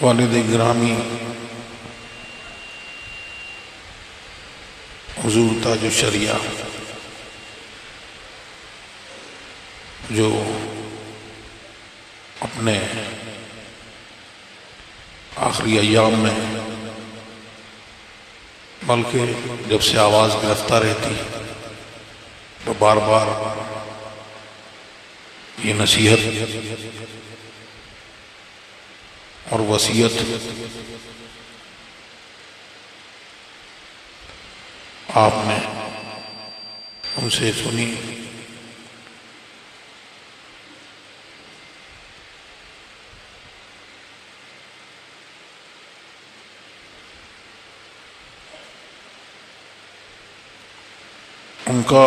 والد گرامی حضور تاج الشریعہ جو اپنے آخری ایام میں بلکہ جب سے آواز گرفتہ رہتی تو بار بار یہ نصیحت اور وصیت آپ نے ان سے سنی۔ ان کا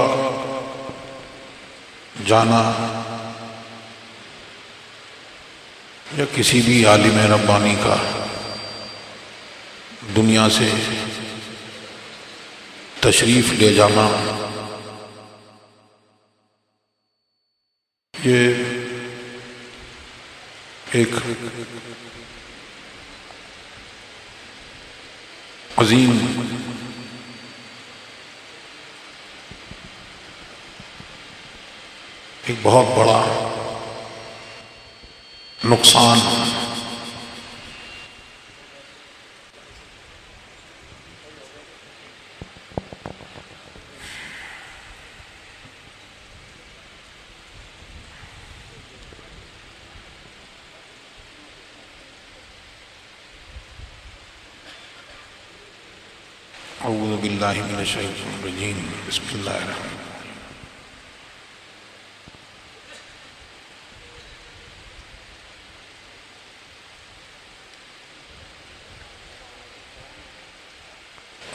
جانا یا کسی بھی عالم ربانی کا دنیا سے تشریف لے جانا یہ ایک عظیم ایک بہت بڑا نقصان اعوذ باللہ من الشیطان الرجیم بسم اللہ الرحمن الرحیم۔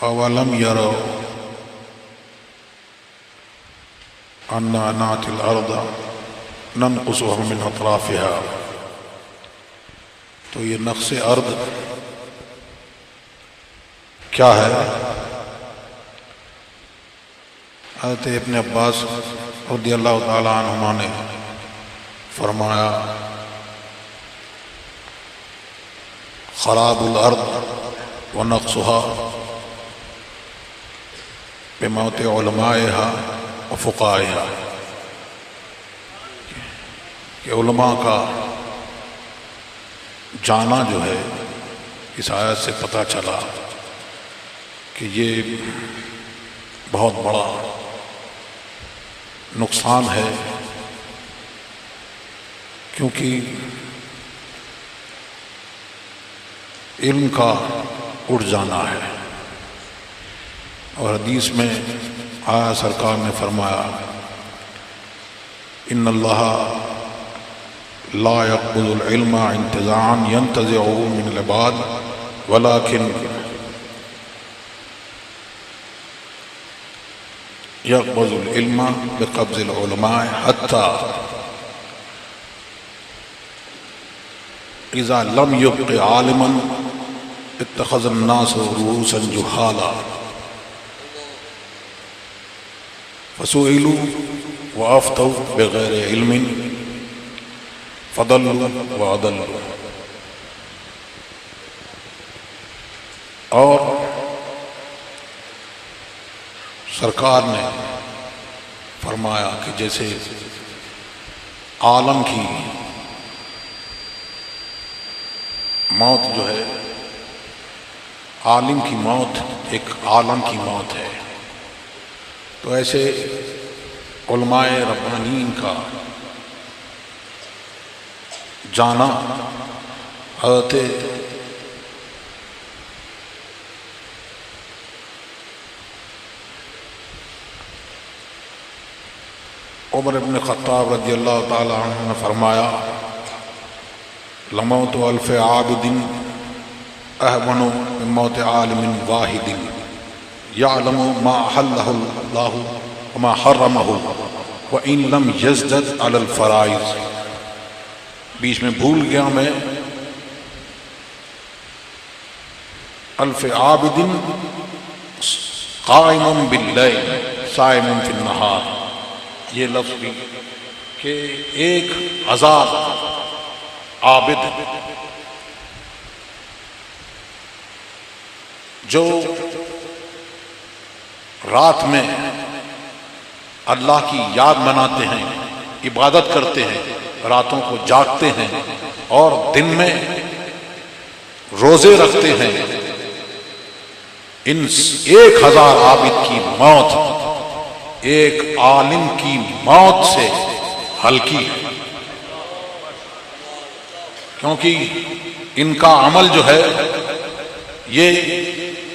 اولم یروا انا نأتی الارض ننقصها من اطرافها، تو یہ نقص ارض کیا ہے؟ حضرت ابن عباس رضی اللہ تعالی عنہما نے فرمایا خراب الارض ونقصها بموت علمائها وفقائها، کہ علماء کا جانا جو ہے اس آیت سے پتہ چلا کہ یہ بہت بڑا نقصان ہے، کیونکہ علم کا اٹھ جانا ہے۔ اور حدیث میں آیا سرکار نے فرمایا ان اللہ لا يقبض العلم انتزاعا ينتزعه من العباد ولكن يقبض العلم بقبض العلماء حتى اذا لم يبق عالما اتخذ الناس رؤوسا جهالا فسئلوا وافتوا بغیر علم فضلوا وأضلوا۔ اور سرکار نے فرمایا کہ جیسے عالم کی موت جو ہے، عالم کی موت ایک عالم کی موت ہے، تو ایسے علماء ربانیین کا جانا حضرت عمر بن خطاب رضی اللہ تعالی عنہ نے فرمایا لموت الف عابد اہون من موت عالم واحد یعلم ما احلہ اللہ وما حرمہ وان لم یزدد علی الفرائض۔ بیچ میں بھول گیا میں، الف عابد قائم باللیل صائم فی النہار، یہ لفظ بھی کہ ایک آزاد عابد جو رات میں اللہ کی یاد مناتے ہیں، عبادت کرتے ہیں، راتوں کو جاگتے ہیں اور دن میں روزے رکھتے ہیں، ان 1000 عابد کی موت ایک عالم کی موت سے ہلکی ہے، کیونکہ ان کا عمل جو ہے یہ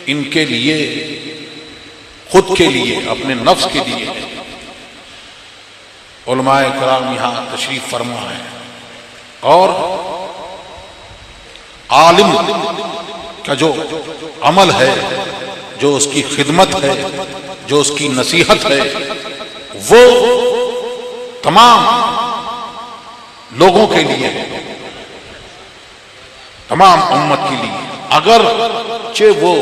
ان کے لیے، خود کے لیے، اپنے نفس کے لیے ہے۔ علماء کرام یہاں تشریف فرما ہے، اور عالم کا جو عمل ہے، جو اس کی خدمت ہے، جو اس کی نصیحت ہے، وہ تمام لوگوں کے لیے ہے، تمام امت کے لیے، اگرچہ وہ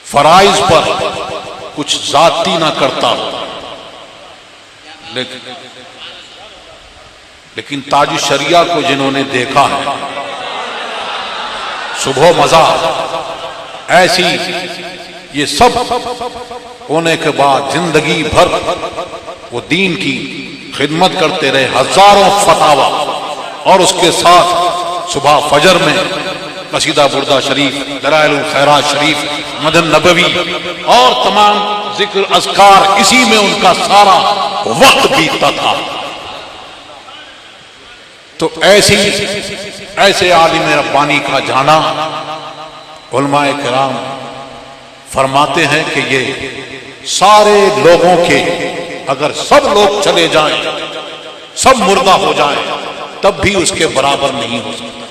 فرائض پر کچھ ذاتی نہ کرتا ہو، لیکن تاج الشریعہ کو جنہوں نے دیکھا ہے صبح مزار ایسی، یہ سب ہونے کے بعد زندگی بھر وہ دین کی خدمت کرتے رہے، ہزاروں فتاوا، اور اس کے ساتھ صبح فجر میں قصیدہ بردہ شریف، دلائل الخیرات شریف، مدن نبوی اور تمام ذکر اذکار، اسی میں ان کا سارا وقت بیتتا تھا۔ تو ایسے عالم ربانی کا جانا، علماء کرام فرماتے ہیں کہ یہ سارے لوگوں کے، اگر سب لوگ چلے جائیں، سب مردہ ہو جائیں، تب بھی اس کے برابر نہیں ہو سکتا۔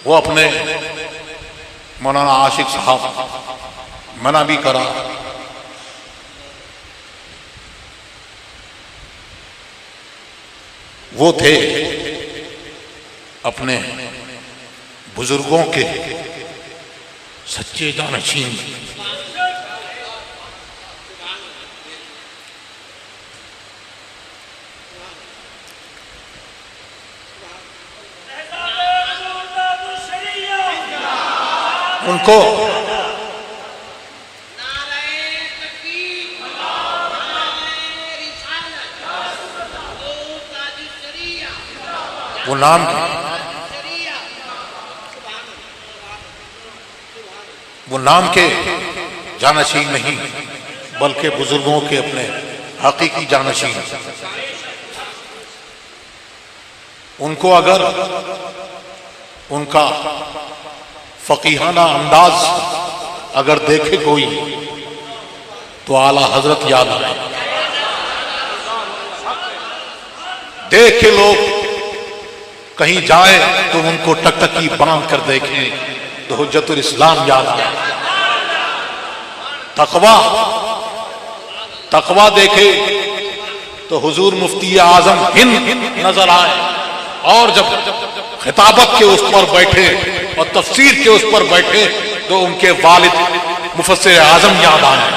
وہ اپنے مولانا عاشق صاحب منع بھی کرا، وہ تھے اپنے بزرگوں کے سچے جانشین، ان کو وہ نام کے جانشین نہیں، بلکہ بزرگوں کے اپنے حقیقی جانشین۔ ان کو اگر ان کا فقیہانہ انداز اگر دیکھے کوئی تو اعلیٰ حضرت یاد آئے، دیکھ کے لوگ کہیں جائے تو ان کو ٹکٹکی باندھ کر دیکھیں تو حجت الاسلام یاد آئے، تقویٰ دیکھے تو حضور مفتی اعظم ہند نظر آئے، اور جب خطابت کے اس پر بیٹھے اور تفسیر کے اس پر بیٹھے تو ان کے والد مفسر اعظم یاد آئے۔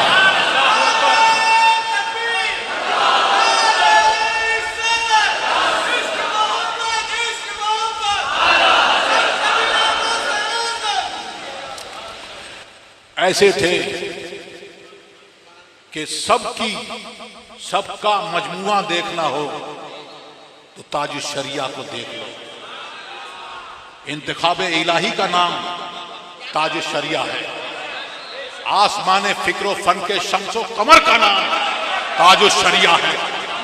ایسے تھے کہ سب کا مجموعہ دیکھنا ہو تو تاج الشریعہ کو دیکھ لو۔ انتخاب الہی کا نام تاج الشریعہ ہے، آسمان فکر و فن کے شمس و قمر کا نام تاج الشریعہ ہے،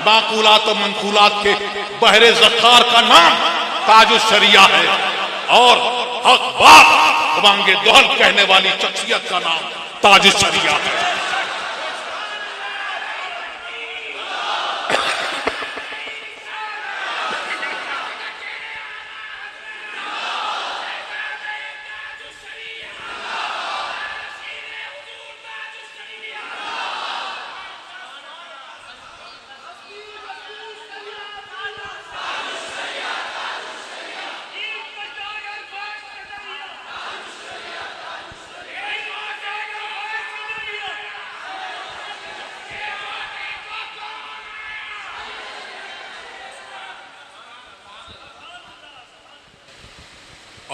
معقولات و منقولات کے بحر ذخار کا نام تاج الشریعہ ہے، اور حق بات بانگے دہل کہنے والی شخصیت کا نام تاج الشریعہ ہے۔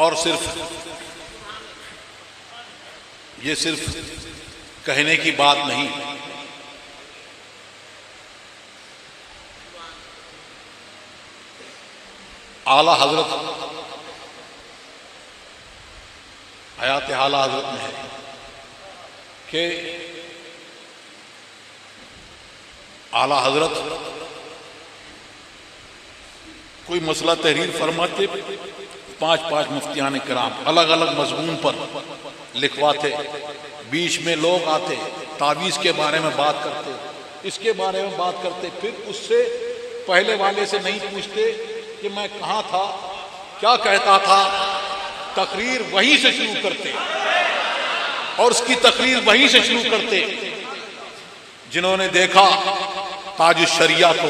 اور یہ صرف کہنے کی بات نہیں، اعلی حضرت حیات اعلی حضرت میں ہے کہ اعلی حضرت کوئی مسئلہ تحریر فرماتے، 5 مفتیان کرام الگ الگ مضمون پر لکھواتے، بیچ میں لوگ آتے، تعویذ کے بارے میں بات کرتے، اس کے بارے میں بات کرتے، پھر اس سے پہلے والے سے نہیں پوچھتے کہ میں کہاں تھا، کیا کہتا تھا، تقریر وہیں سے شروع کرتے اور اس کی تقریر وہیں سے شروع کرتے۔ جنہوں نے دیکھا تاج الشریعہ کو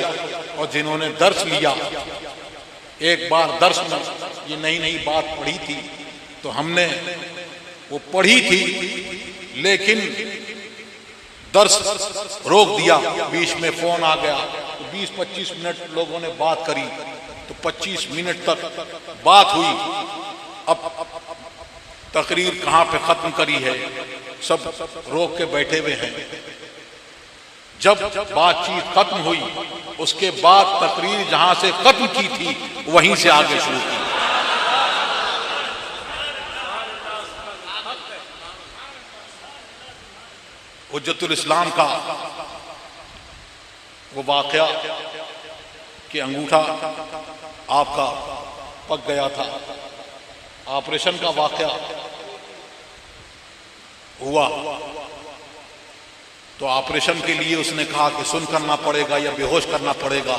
اور جنہوں نے درس لیا، ایک بار درس میں یہ نئی بات پڑھی تھی تو ہم نے وہ پڑھی تھی لیکن درس روک دیا، بیچ میں فون آ گیا تو 20-25 منٹ لوگوں نے بات کری، تو 25 منٹ تک بات ہوئی، اب تقریر کہاں پہ ختم کری ہے، سب روک کے بیٹھے ہوئے ہیں۔ جب بات چیت ختم ہوئی اس کے بعد تقریر جہاں سے ختم کی تھی وہیں سے آگے شروع کی۔ حجت الاسلام کا وہ واقعہ کہ انگوٹھا آپ کا پک گیا تھا، آپریشن کا واقعہ ہوا تو آپریشن کے لیے اس نے کہا کہ سن کرنا پڑے گا یا بے ہوش کرنا پڑے گا،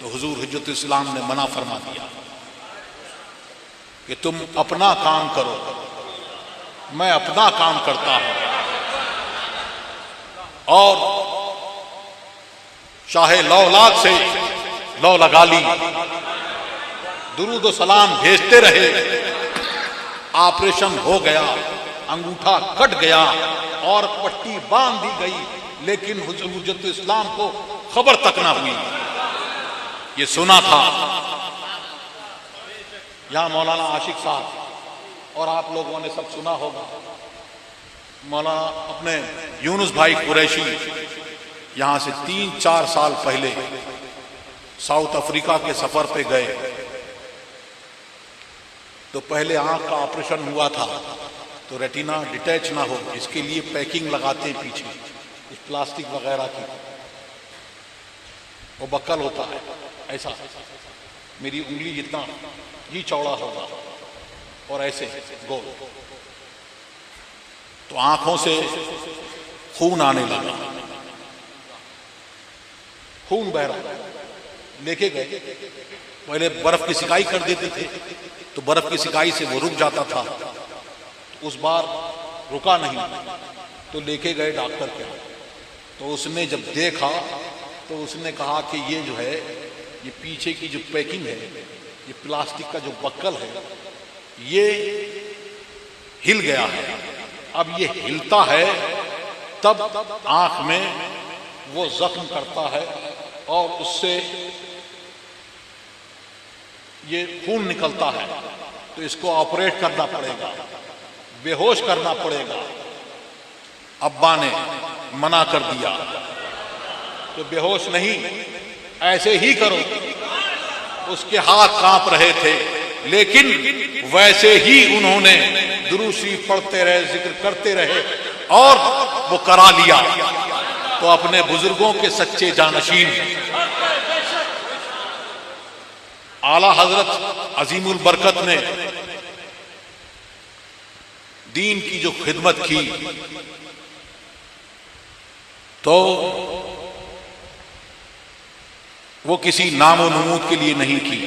تو حضور حجت الاسلام نے منع فرما دیا کہ تم اپنا کام کرو، میں اپنا کام کرتا ہوں۔ اور چاہے لولاک سے لو لگا لی، درود و سلام بھیجتے رہے، آپریشن ہو گیا، انگوٹھا کٹ گیا اور پٹی باندھ دی گئی، لیکن حجت الاسلام کو خبر تک نہ ہوئی۔ یہ سنا تھا یہاں مولانا عاشق صاحب اور آپ لوگوں نے سب سنا ہوگا، مولانا اپنے یونس بھائی قریشی یہاں سے 3-4 سال پہلے ساؤتھ افریقہ کے سفر پہ گئے تو پہلے آنکھ کا آپریشن ہوا تھا تو ریٹینا ڈیٹیچ نہ ہو اس کے لیے پیکنگ لگاتے ہیں پیچھے، اس پلاسٹک وغیرہ کی، وہ بکل ہوتا ہے ایسا، میری انگلی جتنا یہ چوڑا ہوگا اور ایسے گول، تو آنکھوں سے خون آنے لگا، خون بہ رہا، لے کے گئے، پہلے برف کی سکائی کر دیتے تھے تو برف کی سکائی سے وہ رک جاتا تھا، اس بار رکا نہیں تو لے کے گئے ڈاکٹر کے، تو اس نے جب دیکھا تو اس نے کہا کہ یہ جو ہے یہ پیچھے کی جو پیکنگ ہے، یہ پلاسٹک کا جو بکل ہے یہ ہل گیا ہے، اب یہ ہلتا ہے تب آنکھ میں وہ زخم کرتا ہے اور اس سے یہ خون نکلتا ہے، تو اس کو آپریٹ کرنا پڑے گا، بے ہوش کرنا پڑے گا۔ ابا نے منع کر دیا کہ بے ہوش نہیں، ایسے ہی کرو، اس کے ہاتھ کانپ رہے تھے لیکن ویسے ہی انہوں نے درود شریف پڑھتے رہے، ذکر کرتے رہے اور وہ کرا لیا، تو اپنے بزرگوں کے سچے جانشین اعلی حضرت عظیم البرکت نے دین کی جو خدمت کی تو وہ کسی نام و نمود کے لیے نہیں کی،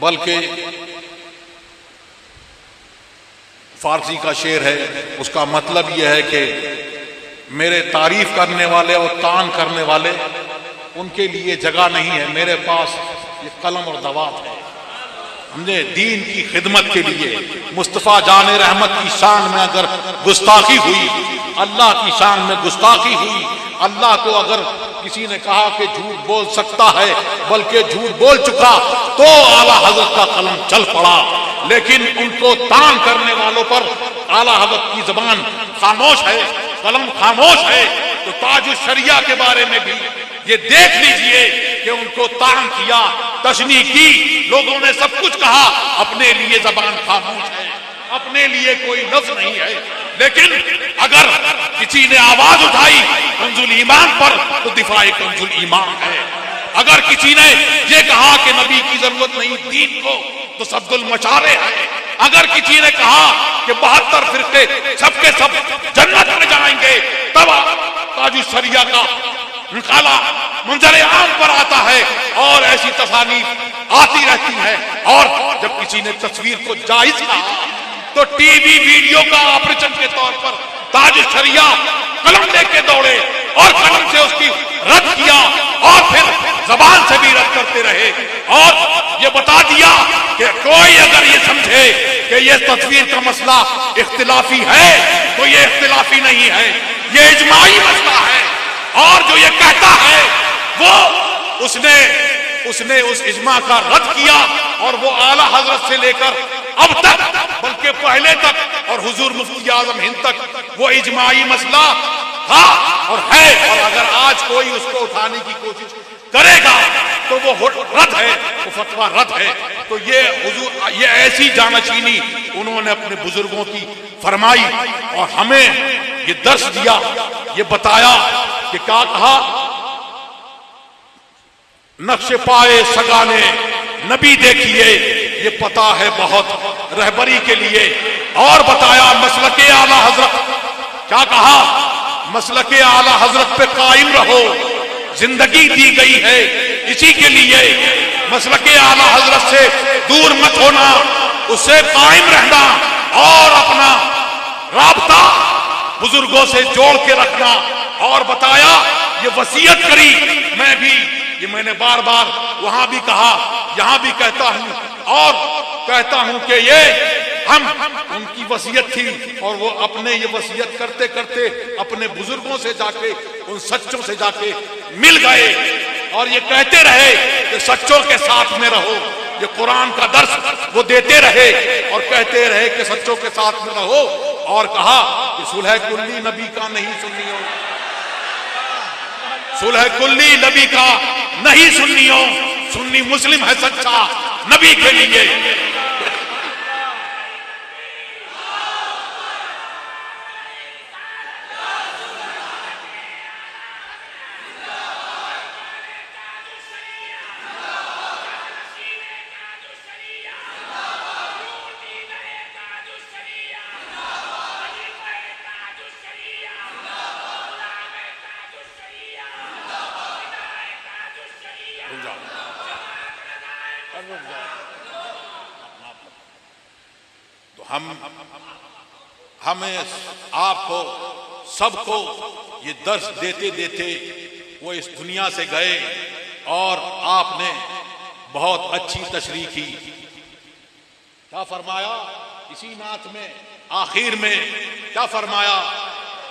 بلکہ فارسی کا شعر ہے، اس کا مطلب یہ ہے کہ میرے تعریف کرنے والے اور طعن کرنے والے ان کے لیے جگہ نہیں ہے، میرے پاس یہ قلم اور دوات ہے۔ ہم نے دین کی خدمت کے لیے مصطفیٰ جان رحمت کی شان میں اگر گستاخی ہوئی، اللہ کی شان میں گستاخی ہوئی، اللہ کو اگر کسی نے کہا کہ جھوٹ بول سکتا ہے بلکہ جھوٹ بول چکا، تو اعلیٰ حضرت کا قلم چل پڑا، لیکن ان کو تان کرنے والوں پر اعلیٰ حضرت کی زبان خاموش ہے، قلم خاموش ہے۔ تو تاج الشریعہ کے بارے میں بھی یہ دیکھ لیجئے کہ ان کو تان کیا، تشنیع کی، لوگوں نے سب کچھ کہا، اپنے لیے زبان خاموش ہے، اپنے لیے کوئی لفظ نہیں ہے۔ لیکن اگر کسی نے آواز اٹھائی کنز الایمان پر تو دفاع کنز الایمان ہے۔ اگر کسی نے یہ کہا کہ نبی کی ضرورت نہیں دین کو تو سد المشارع ہے۔ اگر کسی نے کہا کہ 72 فرقے سب کے سب جنت میں جائیں گے، تب تاج الشریعہ کا نکالا منظر عام پر آتا ہے اور ایسی تصانیف آتی رہتی ہیں۔ اور جب کسی نے تصویر کو جائز کہا تو ٹی وی ویڈیو کا آپریشن کے طور پر تاج الشریعہ قلم لے کے دوڑے اور قلم سے اس کی رد کیا اور پھر زبان سے بھی رد کرتے رہے اور یہ بتا دیا کہ کوئی اگر یہ سمجھے کہ یہ تصویر کا مسئلہ اختلافی ہے تو یہ اختلافی نہیں ہے، یہ اجماعی مسئلہ ہے۔ اور جو یہ کہتا ہے وہ اس نے اس اجماع کا رد کیا اور وہ اعلیٰ حضرت سے لے کر اب تک بلکہ پہلے تک اور حضور مفتی اعظم ہند تک وہ اجماعی مسئلہ تھا اور ہے، اور اگر آج کوئی اس کو اٹھانے کی کوشش کرے گا تو وہ رد ہے، وہ فتویٰ رد ہے۔ تو یہ ایسی جانشینی انہوں نے اپنے بزرگوں کی فرمائی اور ہمیں یہ درس دیا، یہ بتایا کہ کیا کہا، نقش پائے سگانے نبی دیکھیے یہ پتا ہے بہت رہبری کے لیے، اور بتایا مسلک اعلیٰ حضرت، کیا کہا، مسلک اعلیٰ حضرت پہ قائم رہو، زندگی دی گئی ہے اسی کے لیے، مسلک اعلیٰ حضرت سے دور مت ہونا، اس سے قائم رہنا اور اپنا رابطہ بزرگوں سے جوڑ کے رکھنا۔ اور بتایا یہ وصیت کری، میں نے بار بار وہاں بھی کہا، یہاں بھی کہتا ہوں اور کہتا ہوں کہ یہ ان کی وصیت تھی اور وہ اپنے یہ وصیت کرتے کرتے اپنے بزرگوں سے جا کے ان سچوں سے جا کے مل گئے اور یہ کہتے رہے کہ سچوں کے ساتھ میں رہو، یہ قرآن کا درس وہ دیتے رہے اور کہتے رہے کہ سچوں کے ساتھ میں رہو، اور کہا کہ صلح کلی نبی کا نہیں سنیو، صلح کلی نبی کا نہیں سنیو، سنی مسلم ہے سچا نبی کے لیے۔ تو ہمیں آپ کو سب کو یہ درس دیتے دیتے وہ اس دنیا سے گئے اور آپ نے بہت اچھی تشریح کی۔ کیا فرمایا اسی نعت میں آخر میں، کیا فرمایا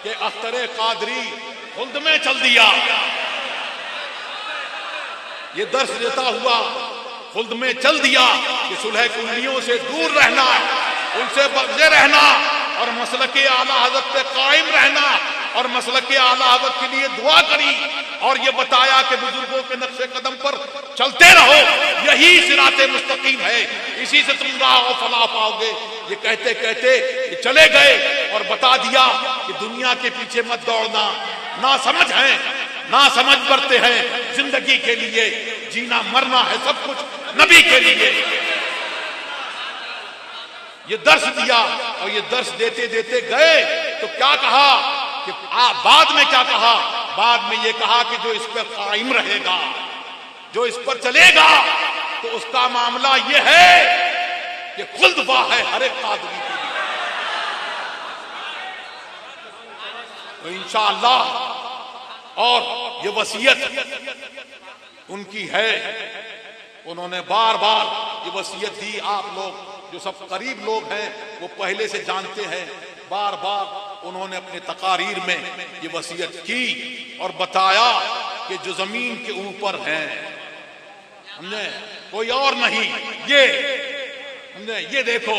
کہ اختر قادری خلد میں چل دیا، یہ درس دیتا ہوا خلد میں چل دیا کہ صلح کلیوں سے دور رہنا، ان سے بغض رہنا اور مسلک اعلیٰ حضرت پہ قائم رہنا اور مسلک اعلیٰ حضرت کے لیے دعا کری، اور یہ بتایا کہ بزرگوں کے نقش قدم پر چلتے رہو، یہی صراط مستقیم ہے، اسی سے تم راہ و فلاح پاؤ گے۔ یہ کہتے کہتے یہ چلے گئے اور بتا دیا کہ دنیا کے پیچھے مت دوڑنا، نہ سمجھ ہیں، نہ سمجھ برتے ہیں، زندگی کے لیے جینا مرنا ہے سب کچھ نبی کے لیے۔ یہ درس دیا اور یہ درس دیتے دیتے گئے تو کیا کہا کہ بعد میں کیا کہا، بعد میں یہ کہا کہ جو اس پر قائم رہے گا، جو اس پر چلے گا تو اس کا معاملہ یہ ہے کہ خلد واہ ہے ہر ایک قادری کے لیے۔ تو انشاءاللہ اور یہ وصیت ان کی ہے، انہوں نے بار بار یہ وصیت دی، آپ لوگ جو سب قریب لوگ ہیں وہ پہلے سے جانتے ہیں، بار بار انہوں نے اپنے تقاریر میں یہ وصیت کی اور بتایا کہ جو زمین کے اوپر ہیں، ہم نے کوئی اور نہیں، یہ دیکھو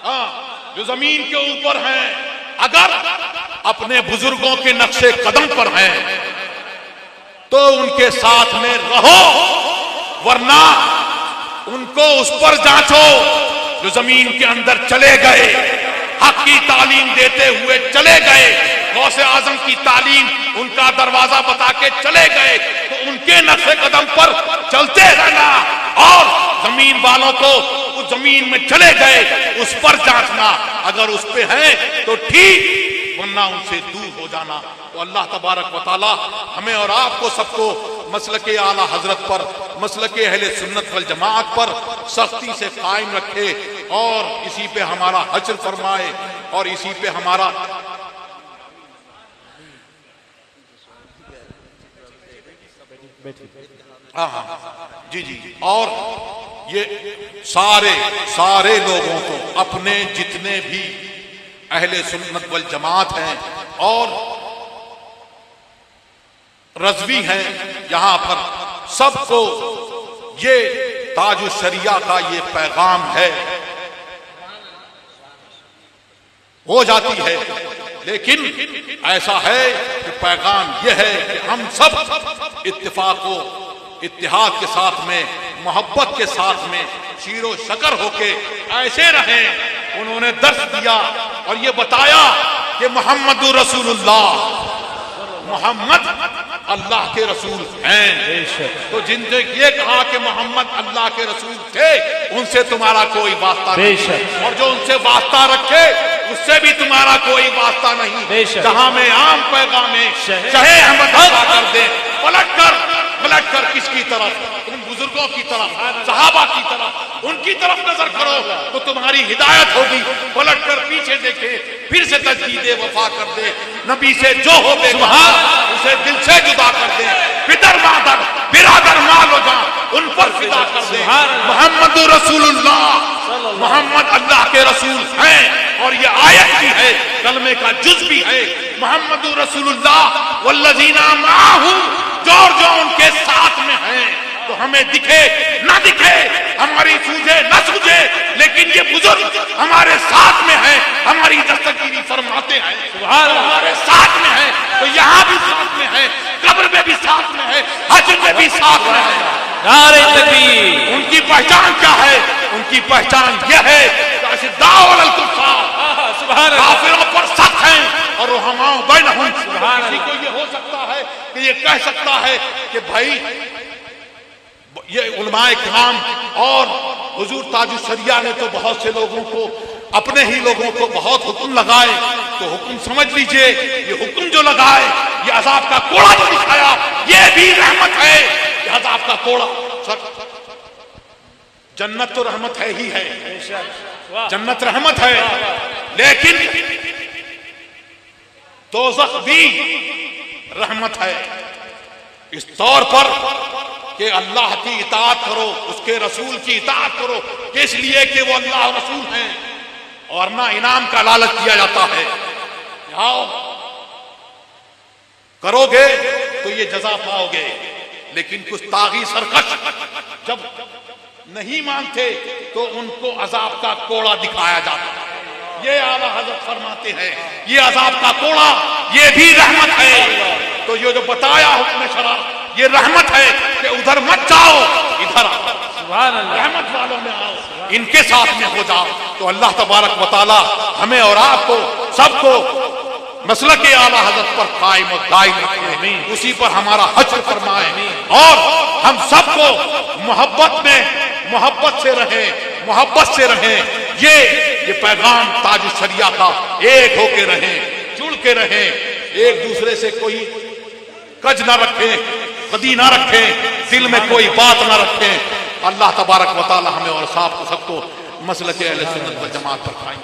ہاں جو زمین کے اوپر ہیں اگر اپنے بزرگوں کے نقش قدم پر ہیں تو ان کے ساتھ میں رہو، ورنہ ان کو اس پر جانچو جو زمین کے اندر چلے گئے، حق کی تعلیم دیتے ہوئے چلے گئے، غوث اعظم کی تعلیم ان کا دروازہ بتا کے چلے گئے، تو ان کے نقش قدم پر چلتے رہنا، اور زمین والوں کو اس زمین میں چلے گئے اس پر جانچنا، اگر اس پہ ہیں تو ٹھیک، ورنہ ان سے دور ہو جانا۔ تو اللہ تبارک و تعالی ہمیں اور آپ کو سب کو مسلک اعلیٰ حضرت پر، مسلک اہل سنت والجماعت پر سختی سے قائم رکھے، اور اسی پہ ہمارا حشر فرمائے، اور اسی پہ ہمارا جی اور یہ سارے لوگوں کو، اپنے جتنے بھی اہل سنت والجماعت ہیں اور رضوی ہیں یہاں پر، سب کو یہ تاج الشریعہ کا یہ پیغام ہے، ہو جاتی ہے، لیکن ایسا ہے کہ پیغام یہ ہے کہ ہم سب اتفاق و اتحاد کے ساتھ میں، محبت کے ساتھ میں، شیر و شکر ہو کے ایسے رہیں۔ انہوں نے درس دیا اور یہ بتایا کہ محمد رسول اللہ، محمد اللہ کے رسول ہیں، تو جن نے یہ کہا کہ محمد اللہ کے رسول تھے ان سے تمہارا کوئی واسطہ نہیں، اور جو ان سے واسطہ رکھے اس سے بھی تمہارا کوئی واسطہ نہیں۔ جہاں میں عام پیغام شہ احمد عطا کر دے، پلٹ کر کس کی طرف؟ ان بزرگوں کی طرف، صحابہ کی طرف، ان کی طرف نظر کرو تو تمہاری ہدایت ہوگی۔ پلٹ کر پیچھے دیکھے، پھر سے تجدید وفا کر دے، نبی سے جو ہو بے اسے دل سے جدا کر دے، پدر مادر برادر مال و جان ان پر فدا کر دے۔ محمد رسول اللہ، محمد اللہ کے رسول ہیں، اور یہ آیت بھی ہے، کلمے کا جز بھی ہے، محمد رسول اللہ والذین معہ، جو ان کے ساتھ میں ہیں، تو ہمیں دکھے نہ دکھے، ہماری سوجھے نہ سوجھے، لیکن یہ بزرگ ہمارے ساتھ میں ہیں، ہماری دستگیری فرماتے ہیں، ہمارے ساتھ میں ہیں، تو یہاں بھی ساتھ میں ہیں، قبر میں بھی ساتھ میں ہے، حشر میں بھی ساتھ میں ہے۔ نعرہ تکبیر۔ ان کی پہچان کیا ہے؟ ان کی پہچان یہ ہے کہ اشداء علی الکفار، کافروں پر سخت ہیں، اور رحماء بینہم۔ کسی کو یہ ہو سکتا ہے کہ یہ کہہ سکتا ہے کہ بھائی یہ علماء کرام اور حضور تاج الشریعہ نے تو بہت سے لوگوں کو، اپنے ہی لوگوں کو بہت حکم لگائے، تو حکم سمجھ لیجئے، یہ حکم جو لگائے، یہ عذاب کا کوڑا جو دکھایا، یہ بھی رحمت ہے۔ یہ عذاب کا کوڑا، جنت تو رحمت ہے ہی ہے، جنت رحمت ہے، لیکن دوزخ بھی رحمت ہے، اس طور پر کہ اللہ کی اطاعت کرو، اس کے رسول کی اطاعت کرو، اس لیے کہ وہ اللہ رسول ہیں، اور نہ انعام کا لالچ کیا جاتا ہے۔ آؤ کرو گے تو یہ جزا پاؤ گے، لیکن کچھ طاغی سرکش جب نہیں مانتے تو ان کو عذاب کا کوڑا دکھایا جاتا ہے۔ یہ اعلیٰ حضرت فرماتے ہیں یہ عذاب کا کوڑا یہ بھی رحمت ہے۔ تو یہ جو بتایا حکم شرع یہ رحمت ہے کہ ادھر مت جاؤ، ادھر رحمت والوں میں آؤ، ان کے ساتھ میں ہو جاؤ۔ تو اللہ تبارک و تعالی ہمیں اور آپ کو سب کو مسلک اعلیٰ حضرت پر قائم و دائم رکھے، اسی پر ہمارا حشر فرمائے، اور ہم سب کو محبت میں محبت سے رہیں، یہ پیغام تاج الشریعہ کا، ایک ہو کے رہیں، جڑ کے رہیں، ایک دوسرے سے کوئی کج نہ رکھیں، قدی نہ رکھیں، دل میں کوئی بات نہ رکھیں۔ اللہ تبارک و تعالی ہمیں اور سب کو مسلک اہل سنت و جماعت پر قائم